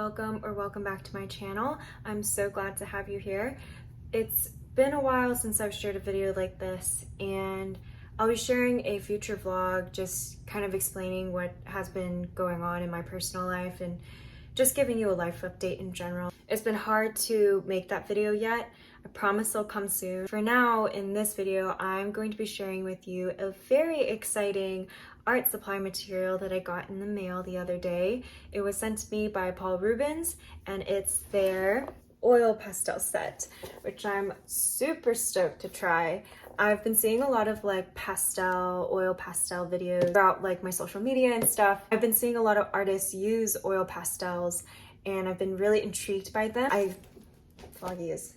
welcome or welcome back to my channel. I'm so glad to have you here. It's been a while since I've shared a video like this, and I'll be sharing a future vlog just kind of explaining what has been going on in my personal life and just giving you a life update in general. It's been hard to make that video yet. I promise it'll come soon. For now, in this video, I'm going to be sharing with you a very exciting art supply material that I got in the mail the other day. It was sent to me by Paul Rubens, and it's their oil pastel set, which I'm super stoked to try. I've been seeing a lot of like oil pastel videos throughout like my social media and stuff. I've been seeing a lot of artists use oil pastels, and I've been really intrigued by them. Foggy is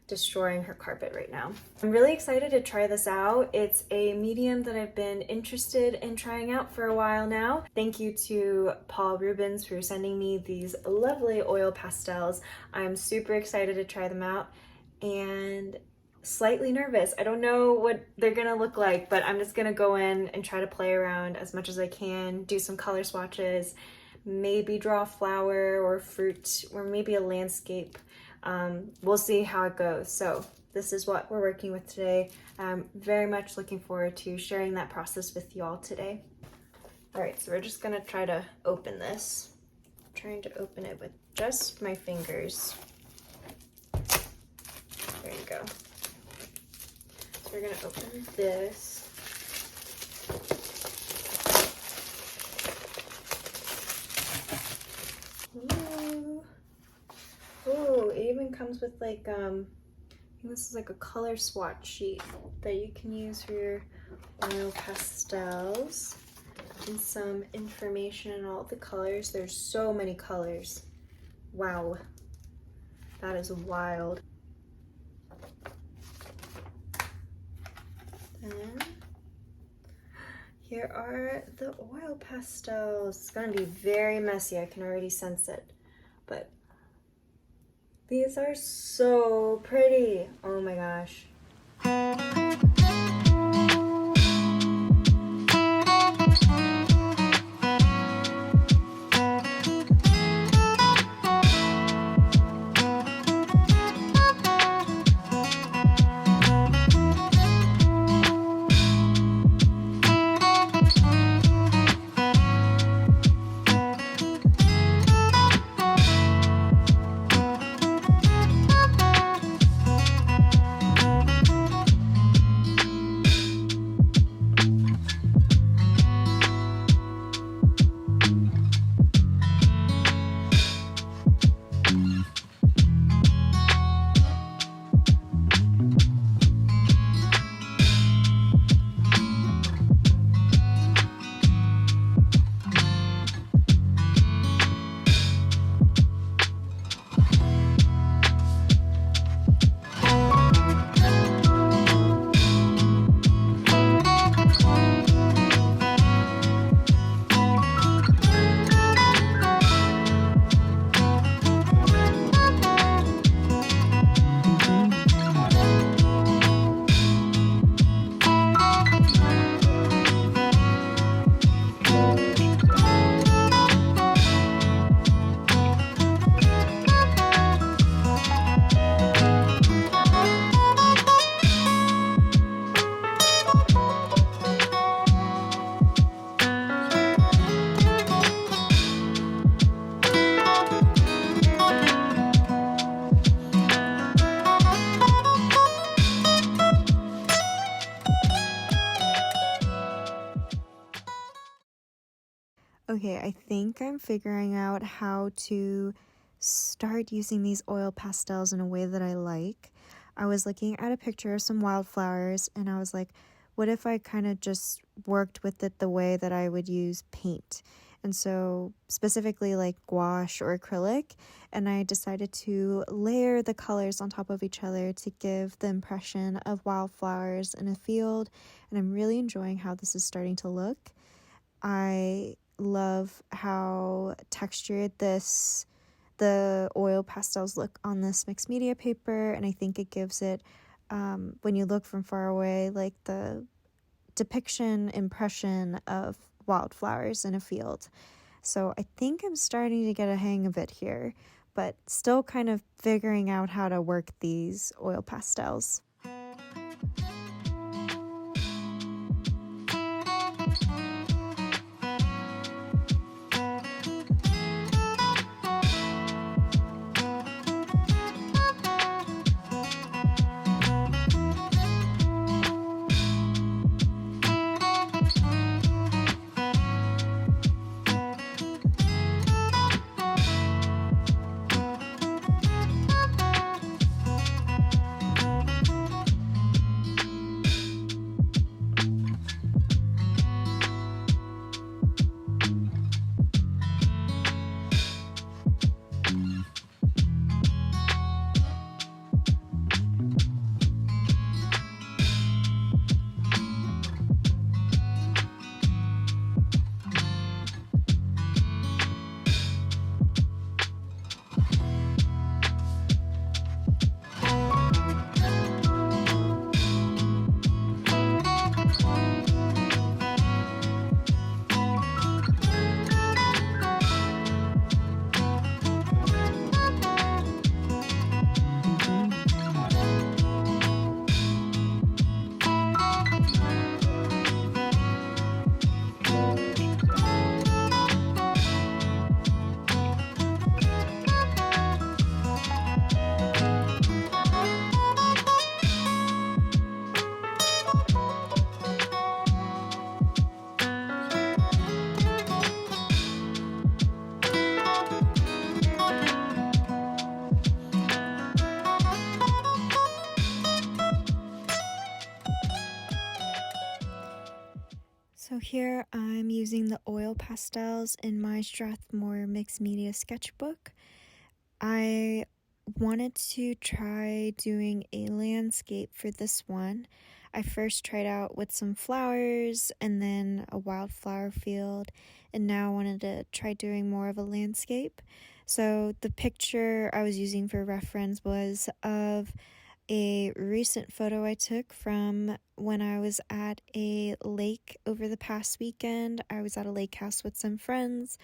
destroying her carpet right now. I'm really excited to try this out. It's a medium that I've been interested in trying out for a while now. Thank you to Paul Rubens for sending me these lovely oil pastels. I'm super excited to try them out and slightly nervous. I don't know what they're gonna look like, but I'm just gonna go in and try to play around as much as I can, do some color swatches, maybe draw a flower or fruit or maybe a landscape. We'll see how it goes. So this is what we're working with today. I'm very much looking forward to sharing that process with y'all today. All right, so we're just gonna try to open this. I'm trying to open it with just my fingers. There you go. So we're gonna open this. Ooh. Oh, it even comes with like, I think this is like a color swatch sheet that you can use for your oil pastels, and some information on all the colors. There's so many colors. Wow, that is wild. Then here are the oil pastels. It's gonna be very messy, I can already sense it, but these are so pretty. Oh my gosh. Okay, I think I'm figuring out how to start using these oil pastels in a way that I like. I was looking at a picture of some wildflowers, and I was like, what if I kind of just worked with it the way that I would use paint? And so specifically like gouache or acrylic, and I decided to layer the colors on top of each other to give the impression of wildflowers in a field, and I'm really enjoying how this is starting to look. I love how textured the oil pastels look on this mixed media paper, and I think it gives it, when you look from far away, like the impression of wildflowers in a field. So I think I'm starting to get a hang of it here, but still kind of figuring out how to work these oil pastels. So here I'm using the oil pastels in my Strathmore mixed media sketchbook. I wanted to try doing a landscape for this one. I first tried out with some flowers and then a wildflower field, and now I wanted to try doing more of a landscape. So the picture I was using for reference was of a recent photo I took from when I was at a lake over the past weekend. I was at a lake house with some friends,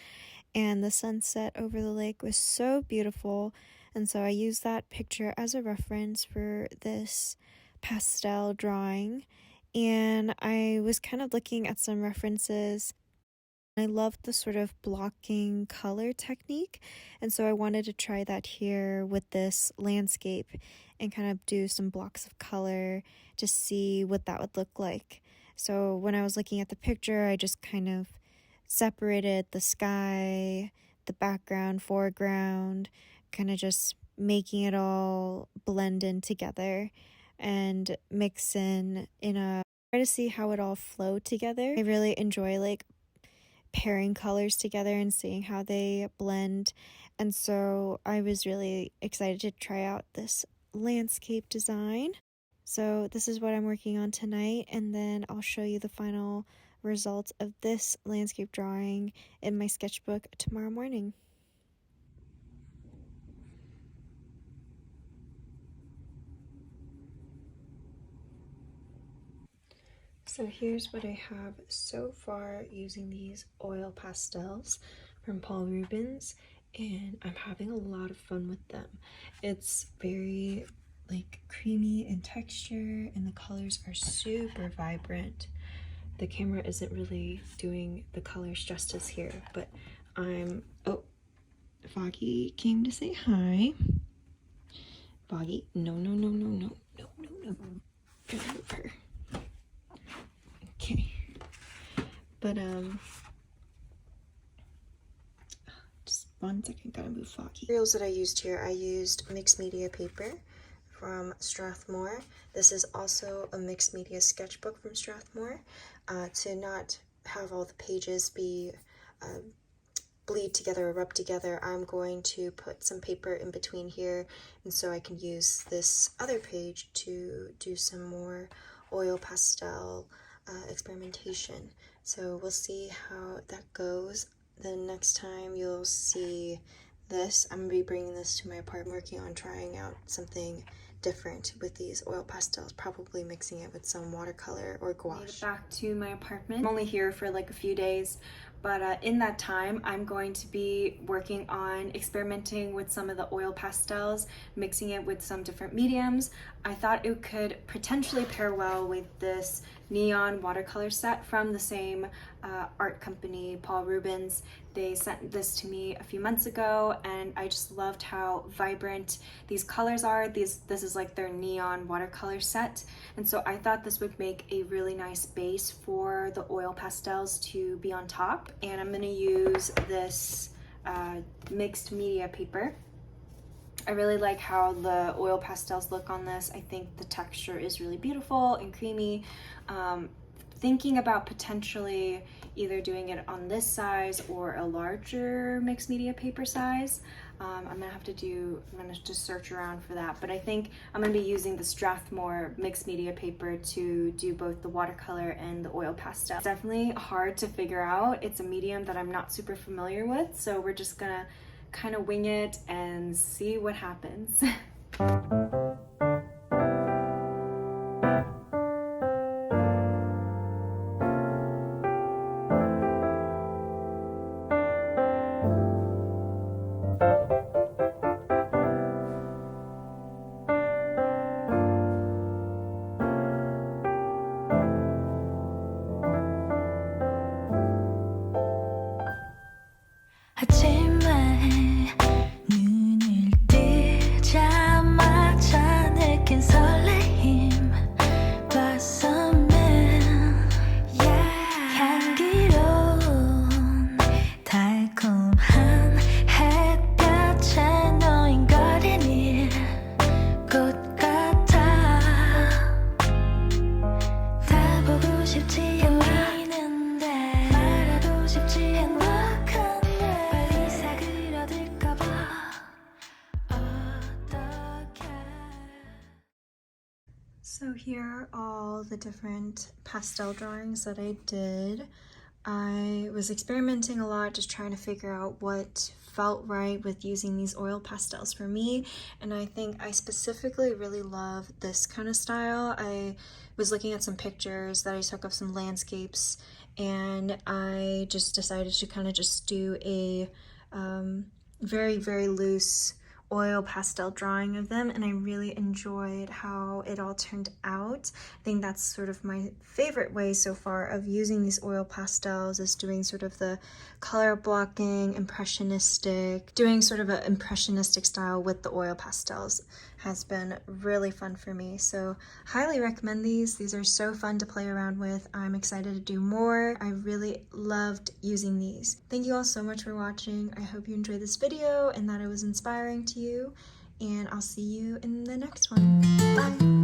and the sunset over the lake was so beautiful, and so I used that picture as a reference for this pastel drawing. And I was kind of looking at some references. I loved the sort of blocking color technique, and so I wanted to try that here with this landscape and kind of do some blocks of color to see what that would look like. So when I was looking at the picture, I just kind of separated the sky, the background, foreground, kind of just making it all blend in together and mix in a try to see how it all flowed together. I really enjoy like pairing colors together and seeing how they blend, and so I was really excited to try out this landscape design. So this is what I'm working on tonight, and then I'll show you the final results of this landscape drawing in my sketchbook tomorrow morning. So here's what I have so far using these oil pastels from Paul Rubens, and I'm having a lot of fun with them. It's very like creamy in texture, and the colors are super vibrant. The camera isn't really doing the colors justice here, but oh, Foggy came to say hi. Foggy, no, no, no, no, no, no, no, no. Gotta move her. Okay. But just 1 second, gotta move Foggy. Materials that I used here, I used mixed media paper from Strathmore. This is also a mixed media sketchbook from Strathmore. To not have all the pages be bleed together or rub together, I'm going to put some paper in between here, and so I can use this other page to do some more oil pastel experimentation. So we'll see how that goes. The next time you'll see this, I'm gonna be bringing this to my apartment, working on trying out something different with these oil pastels, probably mixing it with some watercolor or gouache. Made it back to my apartment. I'm only here for like a few days, But in that time, I'm going to be working on experimenting with some of the oil pastels, mixing it with some different mediums. I thought it could potentially pair well with this neon watercolor set from the same art company, Paul Rubens. They sent this to me a few months ago, and I just loved how vibrant these colors are. This is like their neon watercolor set, and so I thought this would make a really nice base for the oil pastels to be on top. And I'm going to use this mixed media paper. I really like how the oil pastels look on this. I think the texture is really beautiful and creamy. Thinking about potentially either doing it on this size or a larger mixed media paper size. I'm gonna just search around for that, but I think I'm gonna be using the Strathmore mixed media paper to do both the watercolor and the oil pastel. It's definitely hard to figure out. It's a medium that I'm not super familiar with, so we're just gonna kind of wing it and see what happens. 눈을 뜨자마자 느낀 설레임 blossomin 향기로운 달콤한 햇볕에 놓인 거리는 꽃 같아 다 보고 싶지 않는데 말하고 싶지 행복한데 빨리 사그러들까 봐 어떡해. So here are all the different pastel drawings that I did. I was experimenting a lot, just trying to figure out what felt right with using these oil pastels for me, and I think I specifically really love this kind of style. I was looking at some pictures that I took of some landscapes, and I just decided to kind of just do a very, very loose oil pastel drawing of them, and I really enjoyed how it all turned out. I think that's sort of my favorite way so far of using these oil pastels, is doing sort of the color blocking, doing sort of an impressionistic style with the oil pastels has been really fun for me. So highly recommend these. These are so fun to play around with. I'm excited to do more. I really loved using these. Thank you all so much for watching. I hope you enjoyed this video and that it was inspiring to you, and I'll see you in the next one. Bye!